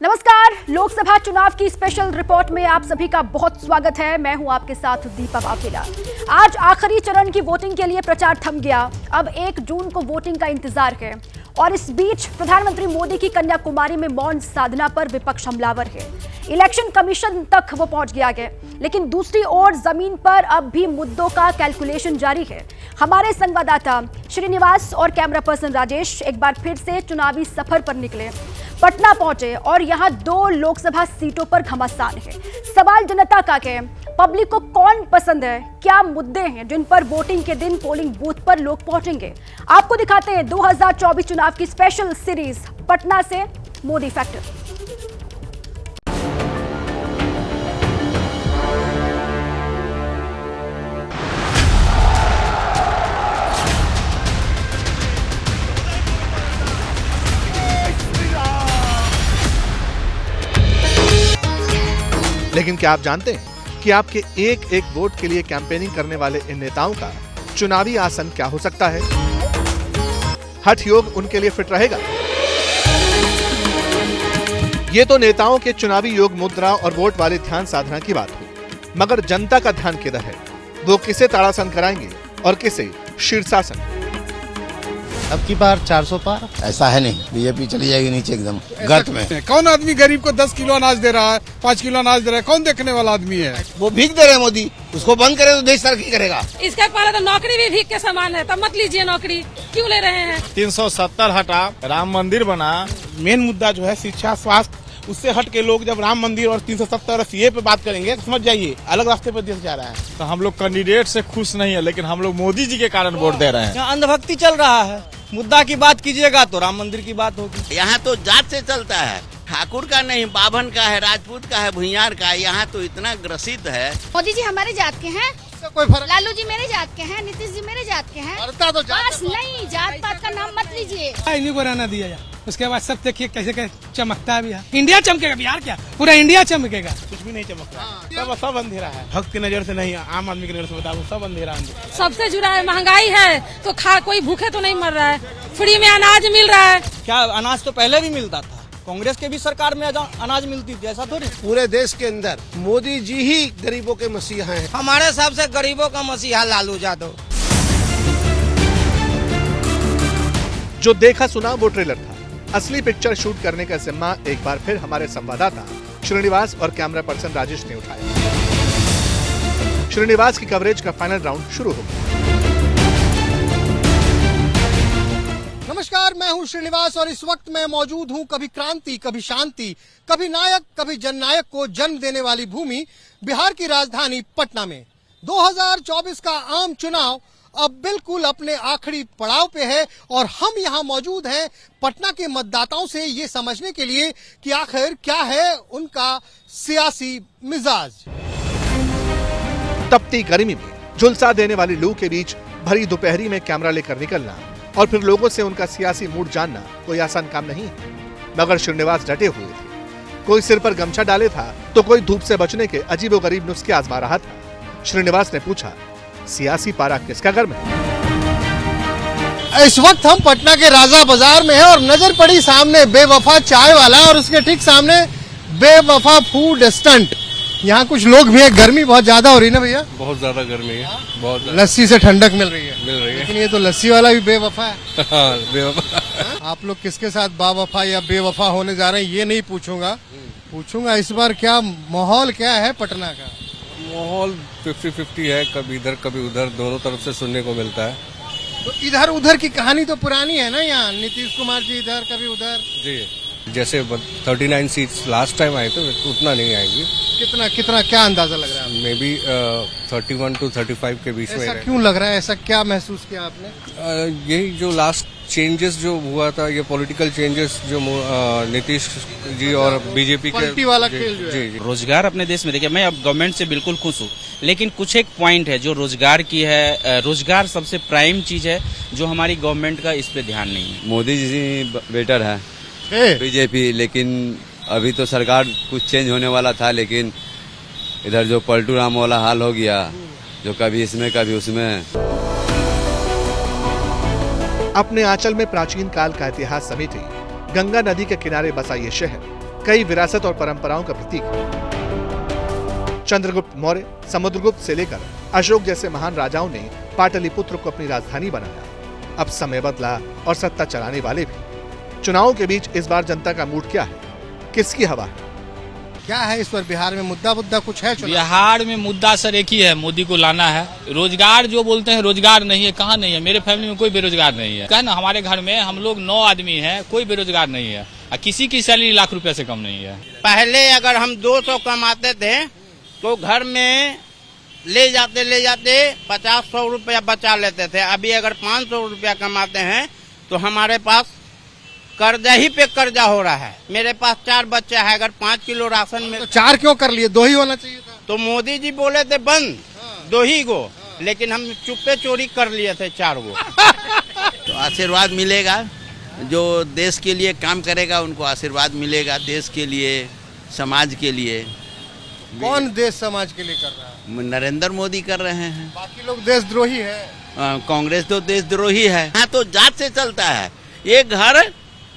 नमस्कार, लोकसभा चुनाव की स्पेशल रिपोर्ट में आप सभी का बहुत स्वागत है। मैं हूं आपके साथ दीपा वाघेला। आज आखिरी चरण की वोटिंग के लिए प्रचार थम गया। अब 1 जून को वोटिंग का इंतजार है और इस बीच प्रधानमंत्री मोदी की कन्याकुमारी में मौन साधना पर विपक्ष हमलावर है। इलेक्शन कमीशन तक वो पहुंच गया है, लेकिन दूसरी ओर जमीन पर अब भी मुद्दों का कैलकुलेशन जारी है। हमारे संवाददाता श्रीनिवास और कैमरा पर्सन राजेश एक बार फिर से चुनावी सफर पर निकले, पटना पहुंचे और यहां 2 लोकसभा सीटों पर घमासान है। सवाल जनता का है, पब्लिक को कौन पसंद है, क्या मुद्दे हैं जिन पर वोटिंग के दिन पोलिंग बूथ पर लोग पहुंचेंगे। आपको दिखाते हैं 2024 चुनाव की स्पेशल सीरीज पटना से मोदी फैक्टर। लेकिन क्या आप जानते हैं कि आपके एक एक वोट के लिए कैंपेनिंग करने वाले इन नेताओं का चुनावी आसन क्या हो सकता है? हठ योग उनके लिए फिट रहेगा? ये तो नेताओं के चुनावी योग मुद्रा और वोट वाले ध्यान साधना की बात हुई, मगर जनता का ध्यान किधर है? वो किसे ताड़ासन कराएंगे और किसे शीर्षासन? अब की बार 400 पार ऐसा है नहीं, बीजेपी चली जाएगी नीचे एकदम गर्त में। कौन आदमी गरीब को 10 किलो अनाज दे रहा है, 5 किलो अनाज दे रहा है? कौन देखने वाला आदमी है? वो भीख दे रहे हैं मोदी, उसको बंद करे तो देश तरक्की करेगा। इसके पहले तो नौकरी भी भीख के समान है, तब मत लीजिए नौकरी, क्यों ले रहे हैं? 370 हटा, राम मंदिर बना। मेन मुद्दा जो है शिक्षा, स्वास्थ्य, उससे हट के लोग जब राम मंदिर और 370 और सीए पे बात करेंगे तो समझ जाइए अलग रास्ते पर देश जा रहा है। तो हम लोग कैंडिडेट से खुश नहीं है, लेकिन हम लोग मोदी जी के कारण वोट दे रहे हैं। यहाँ अंधभक्ति चल रहा है। मुद्दा की बात कीजिएगा तो राम मंदिर की बात होगी। यहाँ तो जात से चलता है, ठाकुर का नहीं, बाभन का है, राजपूत का है, भुइयार का है। यहाँ तो इतना ग्रसित है। मोदी जी हमारे जात के हैं, कोई फर्क लालू जी मेरे जात के हैं, नीतीश जी मेरे जात के हैं। तो बस नहीं, जात पात का नाम मत लीजिए। इन्हीं को रहना दिया जाए, उसके बाद सब देखिए कैसे चमकता है बिहार। इंडिया चमकेगा, बिहार क्या पूरा इंडिया चमकेगा। कुछ भी नहीं चमकता, सब अंधेरा है। भक्त की नजर से नहीं, आम आदमी की नजर से बताओ, सब अंधेरा। सबसे जुड़ा है, महंगाई है तो कोई भूखे तो नहीं मर रहा है, फ्री में अनाज मिल रहा है। क्या अनाज तो पहले भी मिलता था, कांग्रेस के भी सरकार में अनाज मिलती थी, ऐसा थोड़ी। पूरे देश के अंदर मोदी जी ही गरीबों के मसीहा हैं। हमारे हिसाब से गरीबों का मसीहा लालू यादव। जो देखा सुना वो ट्रेलर था, असली पिक्चर शूट करने का जिम्मा एक बार फिर हमारे संवाददाता श्रीनिवास और कैमरा पर्सन राजेश ने उठाया। श्रीनिवास की कवरेज का फाइनल राउंड शुरू हो गया। नमस्कार, मैं हूं श्रीनिवास और इस वक्त मैं मौजूद हूं कभी क्रांति, कभी शांति, कभी नायक, कभी जननायक को जन्म देने वाली भूमि बिहार की राजधानी पटना में। 2024 का आम चुनाव अब बिल्कुल अपने आखिरी पड़ाव पे है और हम यहां मौजूद हैं पटना के मतदाताओं से ये समझने के लिए कि आखिर क्या है उनका सियासी मिजाज। तपती गर्मी में झुलसा देने वाली लू के बीच भरी दोपहरी में कैमरा लेकर निकलना और फिर लोगों से उनका सियासी मूड जानना कोई आसान काम नहीं है, मगर श्रीनिवास डटे हुए थे। कोई सिर पर गमछा डाले था तो कोई धूप से बचने के अजीबोगरीब नुस्खे आजमा रहा था। श्रीनिवास ने पूछा, सियासी पारा किसका गर्म है? इस वक्त हम पटना के राजा बाजार में हैं और नजर पड़ी सामने बेवफा चाय वाला और उसके ठीक सामने बेवफा फूड स्टंट। यहाँ कुछ लोग भी हैं। गर्मी बहुत ज्यादा हो रही है ना भैया? बहुत ज्यादा गर्मी है, बहुत ज्यादा। लस्सी से ठंडक मिल रही है, लेकिन ये तो लस्सी वाला भी बेवफा है। बेवफा। आप लोग किसके साथ बावफा या बेवफा होने जा रहे हैं ये नहीं पूछूंगा इस बार क्या माहौल क्या है पटना का? माहौल 50-50 है, कभी इधर कभी उधर, दोनों तरफ से सुनने को मिलता है। तो इधर उधर की कहानी तो पुरानी है ना, यहाँ नीतीश कुमार जी इधर कभी उधर। जी, जैसे 39 सीट्स लास्ट टाइम आए तो उतना नहीं आएंगी। कितना क्या अंदाजा लग रहा है? मे बी 31 to 35 के बीच में। ऐसा क्यों लग रहा है? ऐसा क्या महसूस किया आपने? यही जो लास्ट चेंजेस जो हुआ था, ये पॉलिटिकल चेंजेस जो नीतीश जी और बीजेपी के वाला खेल जो है। जी। रोजगार अपने देश में देखिए, मैं अब गवर्नमेंट से बिल्कुल खुश हूँ, लेकिन कुछ एक पॉइंट है जो रोजगार की है। रोजगार सबसे प्राइम चीज है जो हमारी गवर्नमेंट का इस पे ध्यान नहीं है। मोदी जी बेटर है बीजेपी, लेकिन अभी तो सरकार कुछ चेंज होने वाला था, लेकिन इधर जो पलटू राम वाला हाल हो गया, जो कभी इसमें कभी उसमें। अपने आंचल में प्राचीन काल का इतिहास समेटे गंगा नदी के किनारे बसा ये शहर कई विरासत और परंपराओं का प्रतीक है। चंद्रगुप्त मौर्य, समुद्रगुप्त से लेकर अशोक जैसे महान राजाओं ने पाटलिपुत्र को अपनी राजधानी बनाया। अब समय बदला और सत्ता चलाने वाले भी। चुनावों के बीच इस बार जनता का मूड क्या है, किसकी हवा है? क्या है इस पर बिहार में मुद्दा कुछ है? बिहार में मुद्दा सर एक ही है, मोदी को लाना है। रोजगार जो बोलते हैं रोजगार नहीं है, कहाँ नहीं है? मेरे फैमिली में कोई बेरोजगार नहीं है। कहना हमारे घर में हम लोग 9 आदमी हैं, कोई बेरोजगार नहीं है। किसी की सैलरी लाख रुपए से कम नहीं है। पहले अगर हम 200 कमाते थे तो घर में ले जाते 50-100 रुपया बचा लेते थे। अभी अगर 500 रुपया कमाते हैं तो हमारे पास कर्जा ही पे कर्जा हो रहा है। मेरे पास 4 बच्चे हैं, अगर 5 किलो राशन में तो 4 क्यों कर लिए? 2 ही होना चाहिए था। तो मोदी जी बोले थे बंद 2 ही गो, लेकिन हम चुप्पे चोरी कर लिए थे 4 गो। तो आशीर्वाद मिलेगा, जो देश के लिए काम करेगा उनको आशीर्वाद मिलेगा। देश के लिए, समाज के लिए। कौन देश समाज के लिए कर रहा है? नरेंद्र मोदी कर रहे हैं। बाकी लोग देशद्रोही है। कांग्रेस तो देशद्रोही है। यहाँ तो जात से चलता है। ये घर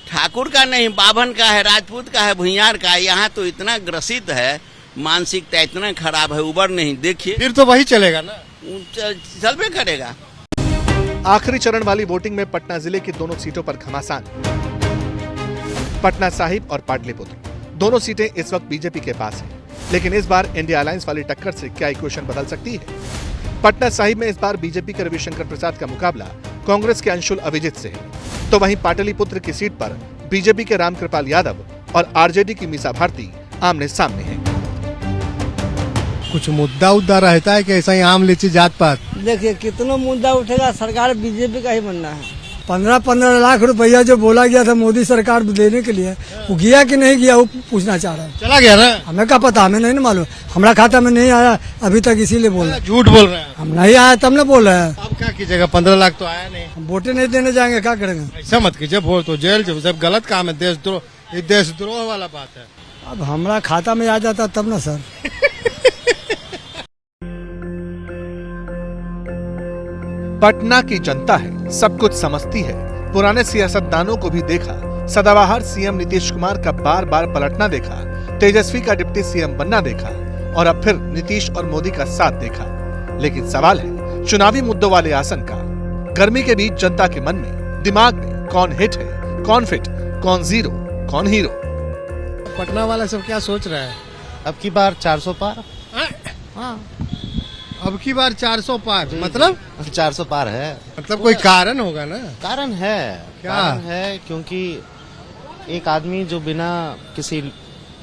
ठाकुर का नहीं, बाभन का है, राजपूत का है, भुइयार का है। यहाँ तो इतना ग्रसित है, मानसिकता इतना खराब है, उबर नहीं। देखिए फिर तो वही चलेगा ना, चलबे करेगा। आखिरी चरण वाली वोटिंग में पटना जिले की दोनों सीटों पर घमासान। पटना साहिब और पाटलिपुत्र दोनों सीटें इस वक्त बीजेपी के पास हैं, लेकिन इस बार इंडिया अलायंस वाली टक्कर से क्या इक्वेशन बदल सकती है? पटना साहिब में इस बार बीजेपी के रविशंकर प्रसाद का मुकाबला कांग्रेस के अंशुल अभिजीत से है, तो वहीं पाटलिपुत्र की सीट पर बीजेपी के रामकृपाल यादव और आरजेडी की मीसा भारती आमने सामने हैं। कुछ मुद्दा रहता है कि ऐसा ही आम लीची जात पात? देखिए कितना मुद्दा उठेगा, सरकार बीजेपी का ही बनना है। 15-15 लाख रुपया जो बोला गया था मोदी सरकार देने के लिए, वो गया कि नहीं गया वो पूछना चाह रहा है। चला गया ना? हमें क्या पता, हमें नहीं मालूम। हमारा खाता में नहीं आया अभी तक, इसीलिए बोल रहे। झूठ बोल रहे हैं। हम नहीं आया तब न बोल रहे हैं। अब क्या कीजिएगा? 15 लाख तो आया नहीं। हम वोटे नहीं देने जाएंगे, क्या करेंगे? ऐसा मत कीजिए, वोट तो जेल जब गलत काम है। देशद्रोह, ये देशद्रोह वाला बात है। अब हमारा खाता में आ जाता तब ना सर। पटना की जनता है, सब कुछ समझती है। पुराने सियासतदानों को भी देखा, सदाबहार सीएम नीतीश कुमार का बार बार पलटना देखा, तेजस्वी का डिप्टी सीएम बनना देखा और अब फिर नीतीश और मोदी का साथ देखा। लेकिन सवाल है चुनावी मुद्दों वाले आसन का। गर्मी के बीच जनता के मन में, दिमाग में कौन हिट है, कौन फिट, कौन जीरो, कौन हीरो? पटना वाला सब क्या सोच रहा है? अब की बार 400 पार। हाँ, अब की बार 400 पार मतलब 400 पार है। मतलब कोई कारण होगा ना? कारण है। क्या कारण है? क्योंकि एक आदमी जो बिना किसी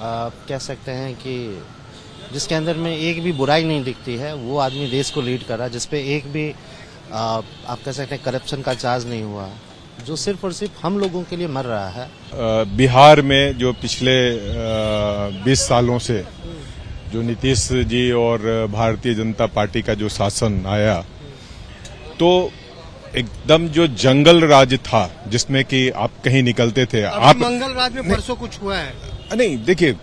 कह सकते हैं कि जिसके अंदर में एक भी बुराई नहीं दिखती है, वो आदमी देश को लीड कर रहा है, जिसपे एक भी आप कह सकते हैं करप्शन का चार्ज नहीं हुआ, जो सिर्फ और सिर्फ हम लोगों के लिए मर रहा है। बिहार में जो पिछले 20 सालों से जो नीतीश जी और भारतीय जनता पार्टी का जो शासन आया, तो एकदम जो जंगल राज था, जिसमें कि आप कहीं निकलते थे, आप मंगल राज में परसों कुछ हुआ है? नहीं, देखिए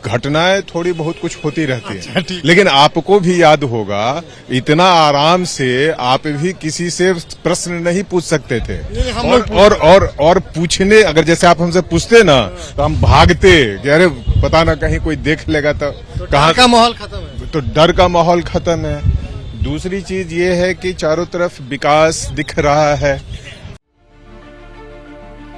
घटनाएं थोड़ी बहुत कुछ होती रहती है, लेकिन आपको भी याद होगा इतना आराम से आप भी किसी से प्रश्न नहीं पूछ सकते थे। और पूछने, अगर जैसे आप हमसे पूछते ना तो हम भागते कि अरे पता ना कहीं कोई देख लेगा तो कहाँ का माहौल खत्म है। तो डर का माहौल खत्म है। दूसरी चीज ये है कि चारों तरफ विकास दिख रहा है।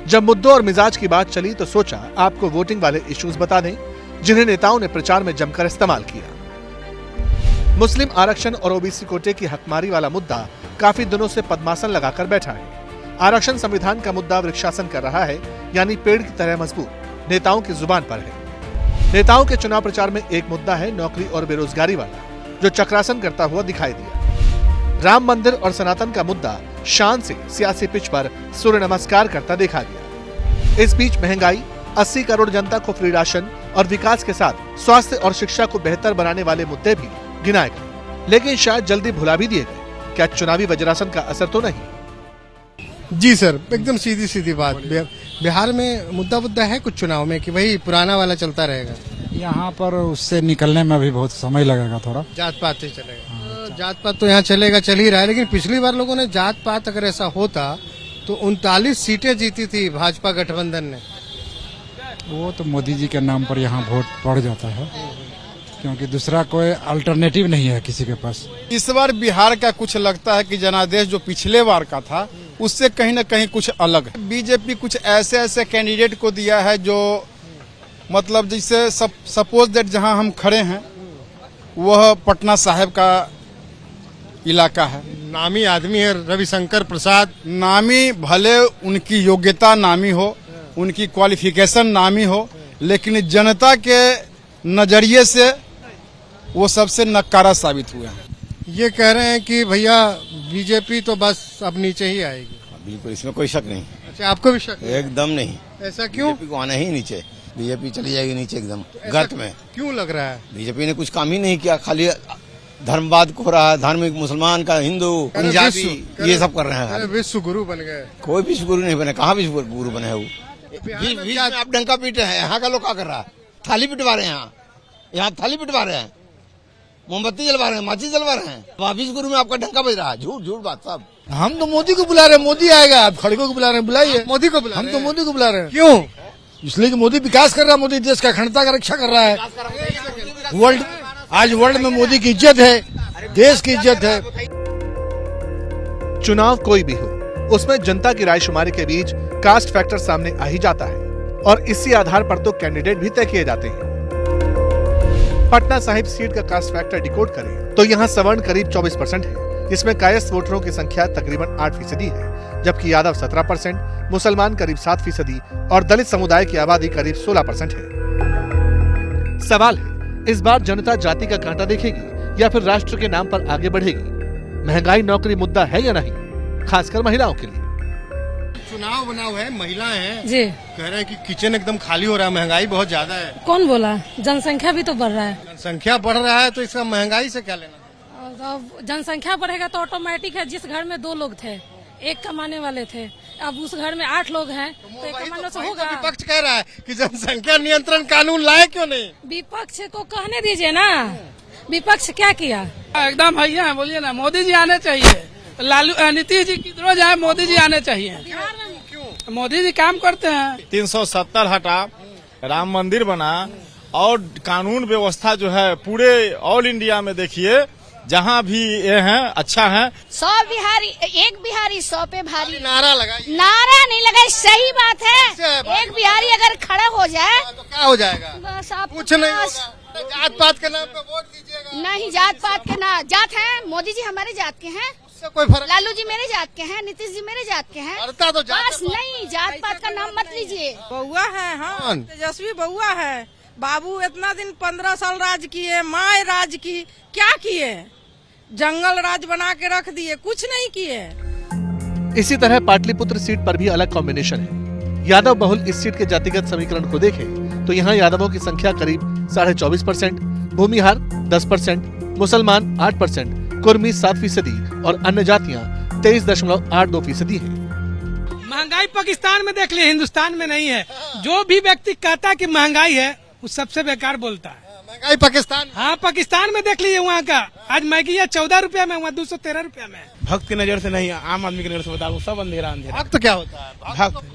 जब मुद्दों और मिजाज की बात चली तो सोचा आपको वोटिंग वाले इश्यूज बता दें, जिन्हें नेताओं ने प्रचार में जमकर इस्तेमाल किया। मुस्लिम आरक्षण और ओबीसी कोटे की हकमारी वाला मुद्दा काफी दिनों से पद्मासन लगाकर बैठा है। आरक्षण संविधान का मुद्दा वृक्षासन कर रहा है, यानी पेड़ की तरह मजबूत, नेताओं की जुबान पर है। नेताओं के चुनाव प्रचार में एक मुद्दा है नौकरी और बेरोजगारी वाला, जो चक्रासन करता हुआ दिखाई दिया। राम मंदिर और सनातन का मुद्दा शान से सियासी पिच पर सूर्य नमस्कार करता देखा गया। इस बीच महंगाई, 80 करोड़ जनता को फ्री राशन और विकास के साथ स्वास्थ्य और शिक्षा को बेहतर बनाने वाले मुद्दे भी गिनाए गए, लेकिन शायद जल्दी भुला भी दिए गए। क्या चुनावी वज्रासन का असर तो नहीं? जी सर, एकदम सीधी सीधी बात। बिहार में मुद्दा है कुछ चुनाव में कि वही पुराना वाला चलता रहेगा? यहाँ पर उससे निकलने में भी बहुत समय लगेगा थोड़ा। जात पात से चलेगा। जात पात तो यहाँ चलेगा, चल ही रहा है, लेकिन पिछली बार लोगों ने जात पात अगर ऐसा होता तो 39 सीटें जीती थी भाजपा गठबंधन ने। वो तो मोदी जी के नाम पर यहाँ वोट पड़ जाता है, क्योंकि दूसरा कोई अल्टरनेटिव नहीं है किसी के पास। इस बार बिहार का कुछ लगता है कि जनादेश जो पिछले बार का था उससे कहीं न कहीं कुछ अलग है। बीजेपी कुछ ऐसे कैंडिडेट को दिया है जो मतलब जैसे सपोज दैट जहां हम खड़े हैं वह पटना साहिब का इलाका है। नामी आदमी है रविशंकर प्रसाद। नामी, भले उनकी योग्यता नामी हो, उनकी क्वालिफिकेशन नामी हो, लेकिन जनता के नजरिए से वो सबसे नकारा साबित हुए हैं। ये कह रहे हैं कि भैया बीजेपी तो बस अब नीचे ही आएगी। बिल्कुल, इसमें कोई शक नहीं। अच्छा, आपको भी शक? एकदम नहीं। ऐसा क्यों? बीजेपी को आना ही नीचे, बीजेपी चली जाएगी नीचे एकदम गर्त में। क्यों लग रहा है? बीजेपी ने कुछ काम ही नहीं किया, खाली धर्मवाद को हो रहा है, धार्मिक मुसलमान का हिंदू पंजाबी ये सब कर रहे हैं। विश्व गुरु बन गए। कोई विश्व गुरु नहीं बने, कहाँ विश्व गुरु बने है वो? आप डंका पीटे हैं, यहाँ का लोग क्या कर रहा है? थाली पिटवा रहे हैं, यहाँ थाली पिटवा रहे हैं, मोमबत्ती जलवा रहे हैं, माचिस जलवा रहे हैं। वापिस गुरु में आपका डंका बज रहा है। झूठ बात सब। हम तो मोदी को बुला रहे हैं, मोदी आएगा। आप खड़गों को बुला रहे हैं, बुलाइए। मोदी को बुला, हम तो मोदी को बुला रहे हैं। क्यों? इसलिए कि मोदी विकास कर रहा है, मोदी देश का अखंडता का रक्षा कर रहा है। आज वर्ल्ड में मोदी की इज्जत है, देश की इज्जत है। चुनाव कोई भी हो, उसमें जनता की रायशुमारी के बीच कास्ट फैक्टर सामने आ ही जाता है और इसी आधार पर तो कैंडिडेट भी तय किए जाते हैं। पटना साहिब सीट का कास्ट फैक्टर डिकोड करें तो यहाँ सवर्ण करीब 24% है, जिसमें कायस्थ वोटरों की संख्या तकरीबन 8% है, जबकि यादव 17%, मुसलमान करीब 7% और दलित समुदाय की आबादी करीब 16% है। सवाल है, इस बार जनता जाति का कांटा देखेगी या फिर राष्ट्र के नाम पर आगे बढ़ेगी? महंगाई नौकरी मुद्दा है या नहीं, खासकर महिलाओं के लिए? चुनाव बनाव है, महिलाएं हैं जी, कह रहे हैं कि किचन एकदम खाली हो रहा है, महंगाई बहुत ज्यादा है। कौन बोला? जनसंख्या भी तो बढ़ रहा है। जनसंख्या बढ़ रहा है तो इसका महंगाई से क्या लेना? अब जनसंख्या बढ़ेगा तो ऑटोमेटिक है। जिस घर में 2 लोग थे, एक कमाने वाले थे, अब उस घर में 8 लोग हैं तो एक कमाने से होगा। विपक्ष कह रहा है कि जनसंख्या नियंत्रण कानून लाए क्यों नहीं? विपक्ष को कहने दीजिए ना, विपक्ष क्या किया? एकदम भैया है, बोलिए ना, मोदी जी आने चाहिए। लालू नीतीश जी किधरों जाए, मोदी जी आने चाहिए। मोदी जी काम करते हैं। 370 हटा, राम मंदिर बना और कानून व्यवस्था जो है पूरे ऑल इंडिया में देखिए जहाँ भी ये है अच्छा है। 100 बिहारी, एक बिहारी 100 पे भारी। नारा लगाई? नारा नहीं लगाई, सही बात है। एक बिहारी अगर खड़ा हो जाए तो क्या हो जाएगा? बस आप कुछ नहीं होगा। जात पात के नाम पे वोट दीजिएगा? नहीं, जात पात के ना, जात है। मोदी जी हमारे जात के हैं, उससे कोई फर्क? लालू जी मेरे जात के हैं, नीतीश जी मेरे जात के हैं। तो बस नहीं, जात पात का नाम मत लीजिए। बउआ है, हाँ, तेजस्वी बउआ है। बाबू इतना दिन 15 साल राज किए, माँ राज की, क्या किए? जंगल राज बना के रख दिए, कुछ नहीं किए। इसी तरह पाटलिपुत्र सीट पर भी अलग कॉम्बिनेशन है। यादव बहुल इस सीट के जातिगत समीकरण को देखें तो यहाँ यादवों की संख्या करीब 24.5%, भूमिहार 10%, मुसलमान 8%, कुर्मी 7% और अन्य जातियाँ 23.82% है। महंगाई पाकिस्तान में देख लिया, हिंदुस्तान में नहीं है। जो भी व्यक्ति कहता है कि महंगाई है वो सबसे बेकार बोलता है। महंगाई पाकिस्तान? हाँ, पाकिस्तान में देख लीजिए, वहाँ का आज मैगी है 14 रुपया में, वहाँ 213 रुपया में। भक्त की नजर से नहीं, आम आदमी की नजर से बताओ, सब अंधेरा अंधेरा। भक्त क्या होता है?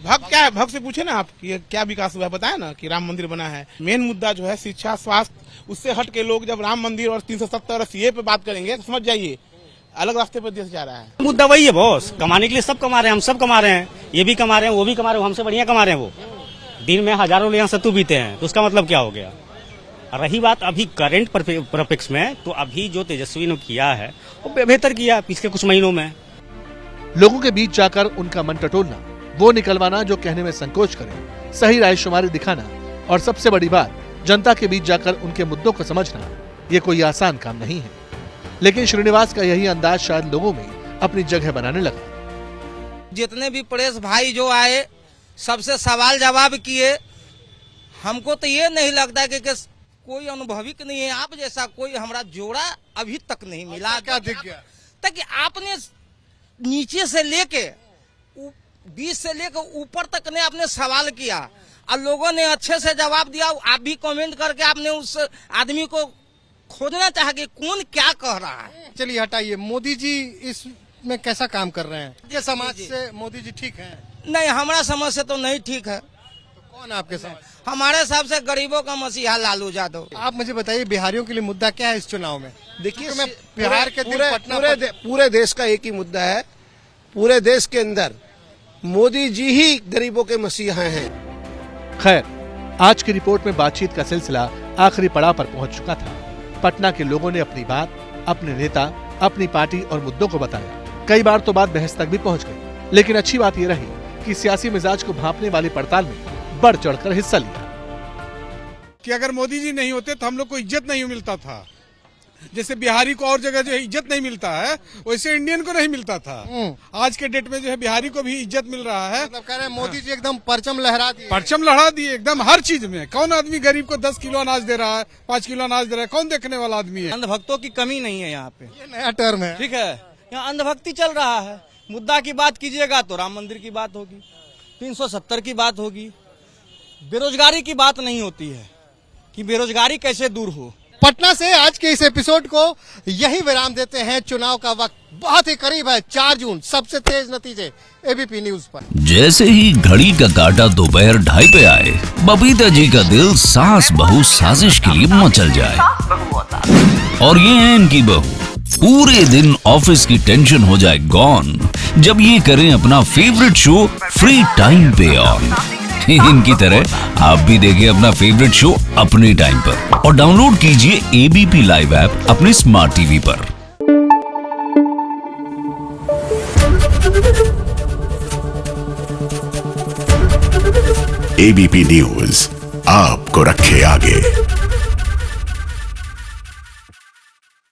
भक्त क्या है? भक्त से पूछे ना आप कि क्या विकास हुआ है, बताया ना कि राम मंदिर बना है। मेन मुद्दा जो है शिक्षा, स्वास्थ्य, उससे हट के लोग जब राम मंदिर और 370 सीए पे बात करेंगे तो समझ जाइए अलग रास्ते पर देश जा रहा है। मुद्दा वही है बॉस, कमाने के लिए सब कमा रहे हैं, हम सब कमा रहे हैं, ये भी कमा रहे हैं, वो भी कमा रहे हैं, हमसे बढ़िया कमा रहे हैं। वो दिन में हजारों यहाँ सत्तू बीते हैं, तो उसका मतलब क्या हो गया? रही बात अभी करंट परिप्रेक्ष्य में, तो अभी जो तेजस्वी ने किया है वो बेहतर किया पिछले कुछ महीनों में। लोगों के बीच जाकर उनका मन टटोलना, वो निकलवाना जो कहने में संकोच करे, सही रायशुमारी दिखाना और सबसे बड़ी बात जनता के बीच जाकर उनके मुद्दों को समझना, ये कोई आसान काम नहीं है। लेकिन श्रीनिवास का यही अंदाज शायद लोगों में अपनी जगह बनाने लगा। जितने भी प्रेस भाई जो आए सबसे सवाल जवाब किए, हमको तो ये नहीं लगता कि कोई अनुभवी नहीं है आप जैसा, कोई हमारा जोड़ा अभी तक नहीं मिला। क्या दिख गया? ताकि आपने नीचे से लेके बीच से लेकर ऊपर तक ने आपने सवाल किया और लोगों ने अच्छे से जवाब दिया। आप भी कमेंट करके आपने उस आदमी को खोजना चाहा कि कौन क्या कह रहा है। चलिए हटाइए, मोदी जी इसमें कैसा काम कर रहे हैं? ये समाज से मोदी जी ठीक है? नहीं, हमारा समझ से तो नहीं ठीक है। कौन आपके साथ? हमारे हिसाब से गरीबों का मसीहा लालू यादव। आप मुझे बताइए बिहारियों के लिए मुद्दा क्या है इस चुनाव में? देखिए, मैं बिहार के पूरे देश का एक ही मुद्दा है। पूरे देश के अंदर मोदी जी ही गरीबों के मसीहा हैं। खैर, आज की रिपोर्ट में बातचीत का सिलसिला आखिरी पड़ाव पर पहुंच चुका था। पटना के लोगों ने अपनी बात, अपने नेता, अपनी पार्टी और मुद्दों को बताया। कई बार तो बात बहस तक भी पहुंच गई, लेकिन अच्छी बात यह रही कि सियासी मिजाज को भांपने वाली पड़ताल में बढ़ चढ़कर हिस्सा लिया। कि अगर मोदी जी नहीं होते तो हम लोग को इज्जत नहीं मिलता था। जैसे बिहारी को और जगह जो है इज्जत नहीं मिलता है, वैसे इंडियन को नहीं मिलता था। आज के डेट में जो है बिहारी को भी इज्जत मिल रहा है। मतलब कह रहे हैं मोदी जी एकदम परचम लहरा दिए। परचम लहरा दिए एकदम हर चीज में। कौन आदमी गरीब को 10 किलो अनाज दे रहा है, 5 किलो अनाज दे रहा है? कौन देखने वाला आदमी है? अंधभक्तों की कमी नहीं है यहाँ पे। ये नया टर्म है। ठीक है, यहाँ अंधभक्ति चल रहा है। मुद्दा की बात कीजिएगा तो राम मंदिर की बात होगी, 370 की बात होगी। बेरोजगारी की बात नहीं होती है कि बेरोजगारी कैसे दूर हो। पटना से आज के इस एपिसोड को यही विराम देते हैं। चुनाव का वक्त बहुत ही करीब है। 4 जून, सबसे तेज नतीजे एबीपी न्यूज पर। जैसे ही घड़ी का काटा दोपहर 2:30 पे आए, बबीता जी का दिल सास बहू साजिश के लिए मचल जाए। और ये है इनकी बहू, पूरे दिन ऑफिस की टेंशन हो जाए गॉन जब ये करें अपना फेवरेट शो फ्री टाइम पे ऑन। इनकी तरह आप भी देखिए अपना फेवरेट शो अपने टाइम पर और डाउनलोड कीजिए एबीपी लाइव ऐप अपने स्मार्ट टीवी पर। एबीपी न्यूज आपको रखे आगे।